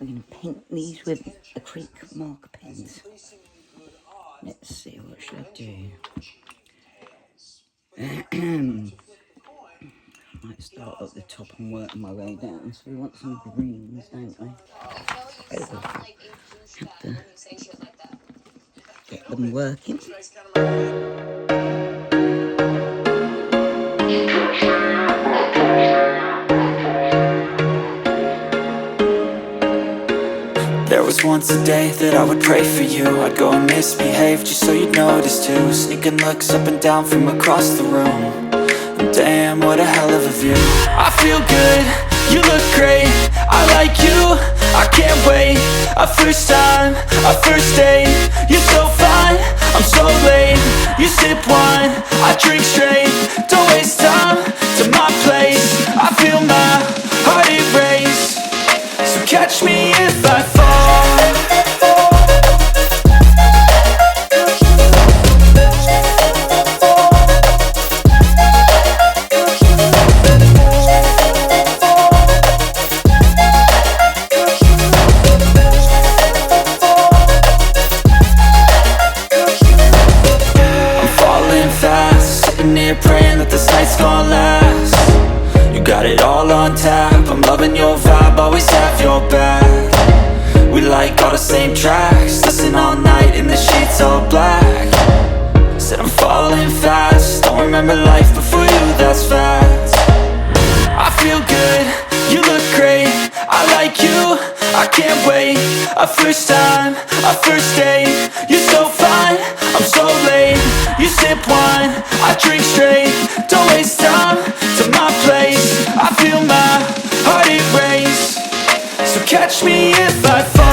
We're going to paint these with acrylic marker pens. Let's see, what should I do? I might start at the top and work my way down. So we want some greens, don't we? So have to get them working. There was once a day that I would pray for you. I'd go and misbehave just so you'd notice too. Sneaking looks up and down from across the room. And damn, what a hell of a view. I feel good, you look great, I like you, I can't wait. A first time, a first date. You're so fine, I'm so late. You sip wine, I drink straight. Don't waste time to my place. I feel my heart erase. So catch me if I fall. I'm falling fast, sitting here praying that this night's gonna last. You got it all on tap, I'm loving your vibe, always have your back. We like all the same tracks, listen all night in the sheets all black. Said I'm falling fast, don't remember life before you, that's fact. I feel good, you look great, I like you, I can't wait. A first time, a first date. You're so fine, I'm so late. You sip wine, I drink straight. Don't waste time to my place. I feel my heart erase. So catch me if I fall.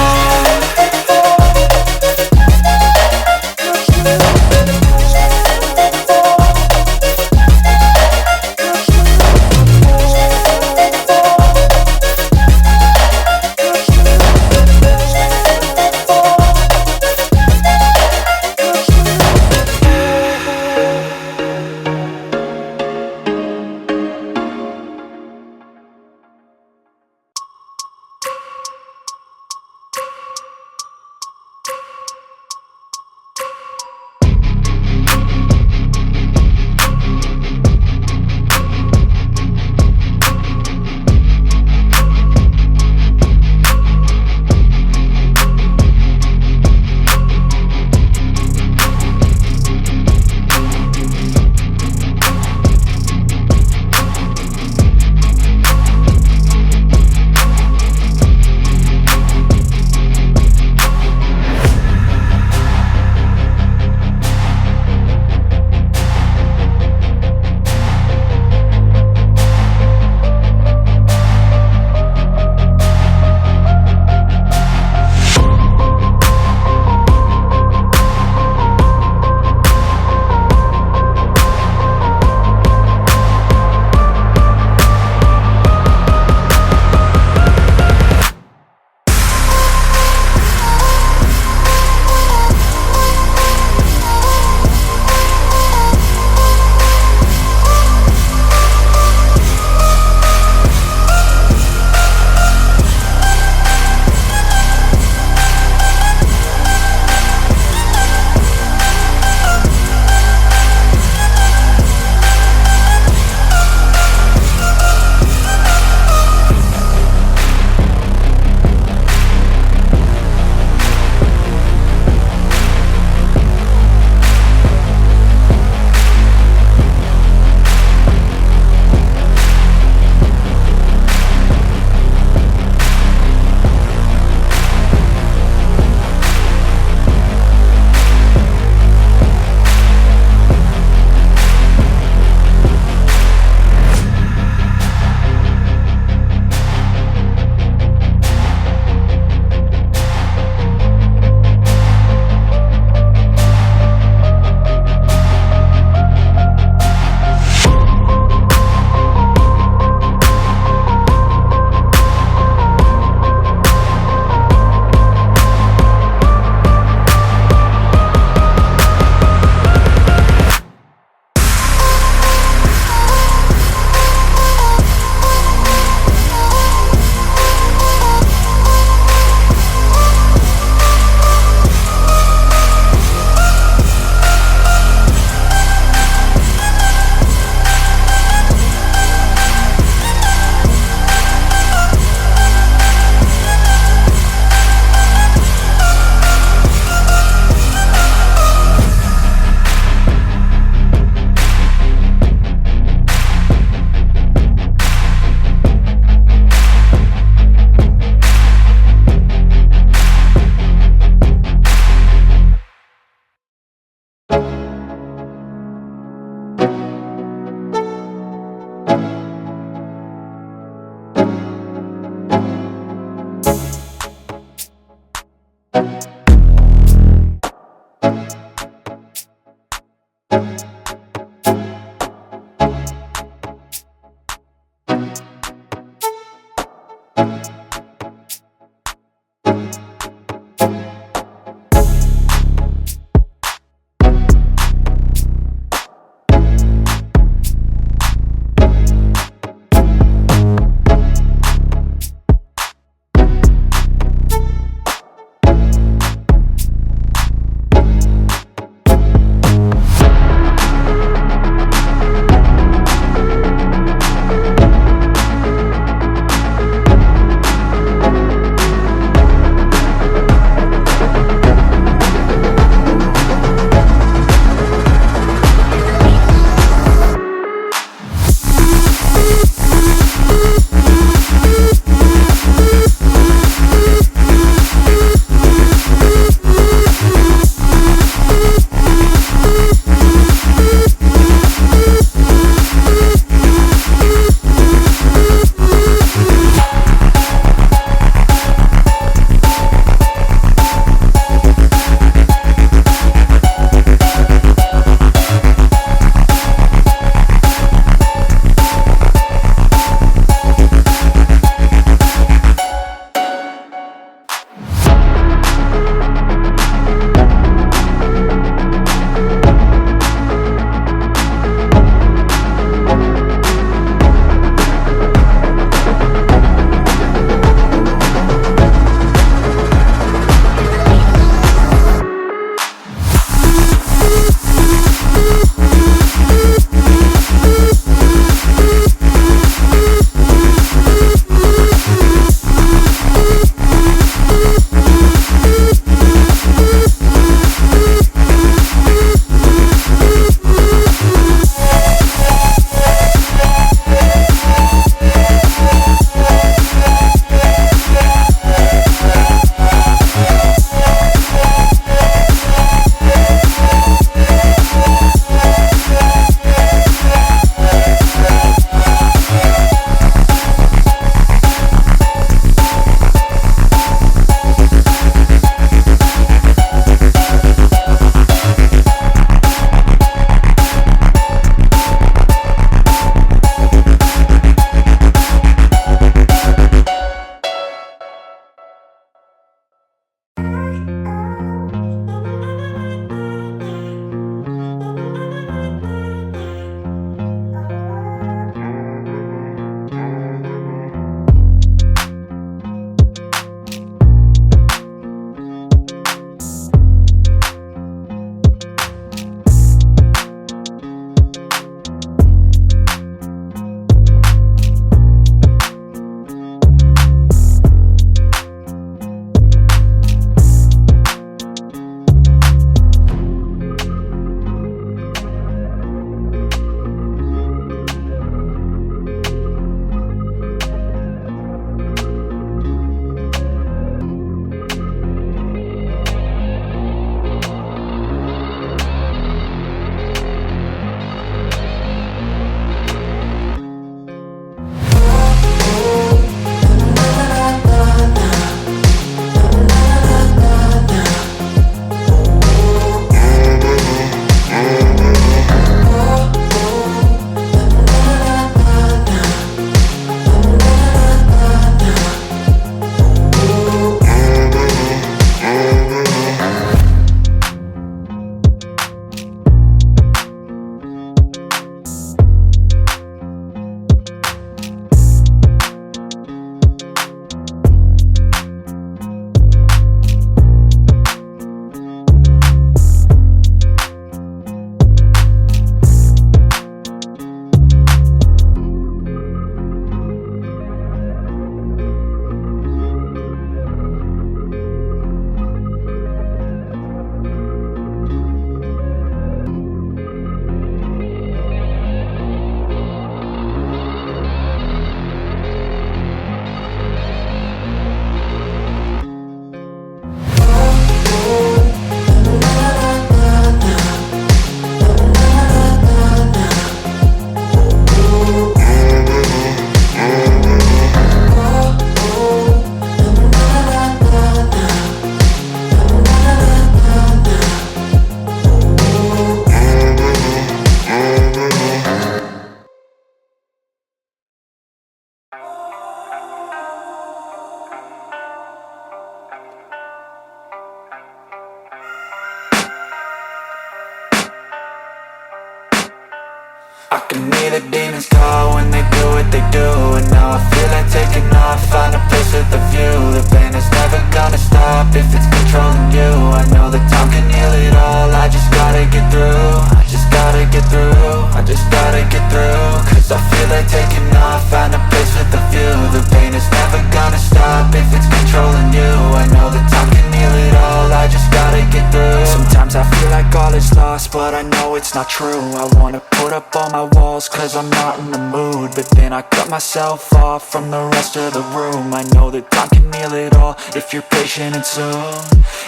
can hear the demons call when they do what they do. And now I feel like taking off, find a place with a view. The pain is never gonna stop if it's controlling you. I know that time can heal it all, I just gotta get through. I just gotta get through, I just gotta get through. Cause I feel like taking off, find a place with a view. The pain is never gonna stop if it's controlling you. I know that time can heal it all, I just gotta get through. Sometimes I feel like all is lost, but I know it's not true. I wanna put up all my walls cause I'm not in the mood, but then I cut myself off from the rest of the room. I know that time can heal it all if you're patient and soon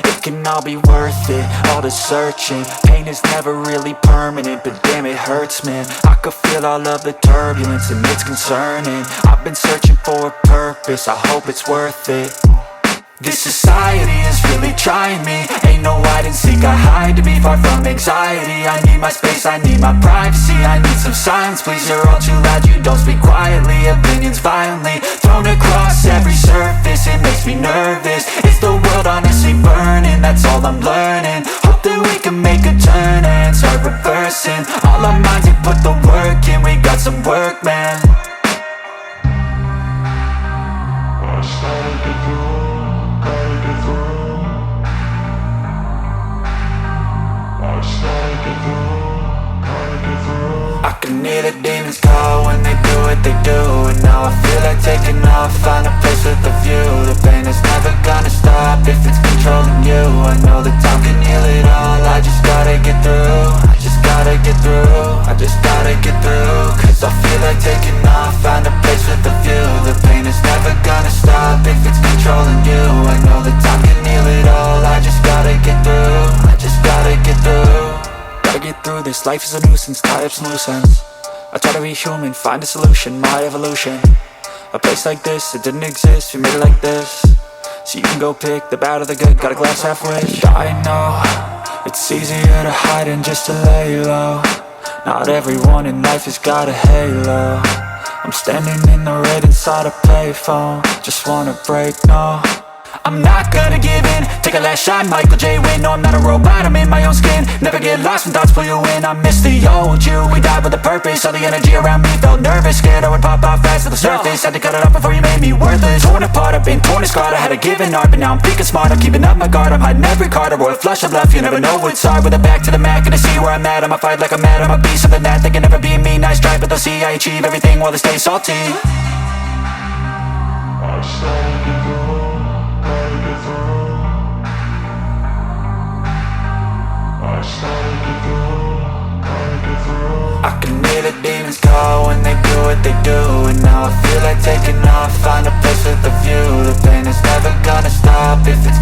it can all be worth it, all the searching. Pain is never really permanent, but damn it hurts, man. I could feel all of the turbulence and it's concerning. I've been searching for a purpose, I hope it's worth it. This society is really trying me. Ain't no hide and seek, I hide to be far from anxiety. I need my space, I need my privacy. I need some silence, please, you're all too loud. You don't speak quietly, opinions violently thrown across every surface. It makes me nervous, is the world honestly burning? That's all I'm learning. Hope that we can make a turn and start reversing. All our minds and put the work in, we got some work, man. I can hear the demons call when they do what they do. And now I feel like taking off, find a place with a view. The pain is never gonna stop if it's controlling you. I know that time can heal it all, I just gotta get through. I just gotta get through, I just gotta get through. Cause I feel like taking off, find a place with a view. The pain is never gonna stop if it's controlling you. I know that time can heal it all, I just gotta get through. I just gotta get through. Gotta get through this, life is a nuisance, tie up some loose ends. I try to be human, find a solution, my evolution. A place like this, it didn't exist, we made it like this. So you can go pick the bad or the good, got a glass half wish. I know, it's easier to hide than just to lay low. Not everyone in life has got a halo. I'm standing in the red inside a payphone, just wanna break, no. I'm not gonna give in, take a last shot, Michael J. Win. No, I'm not a robot, I'm in my own skin. Never get lost when thoughts pull you in. I miss the old you, we died with a purpose. All the energy around me felt nervous, scared I would pop off fast to the surface. Had to cut it off before you made me worthless. Torn apart, I've been torn and scarred. I had a given art, but now I'm thinking smart. I'm keeping up my guard, I'm hiding every card. A royal flush of left, you never know what's hard. With a back to the mat, gonna see where I'm at. I'ma fight like I'm mad, I'ma be something that they can never be me. Nice try, but they'll see I achieve everything while they stay salty. I can hear the demons call when they do what they do. And now I feel like taking off, find a place with a view. The pain is never gonna stop if it's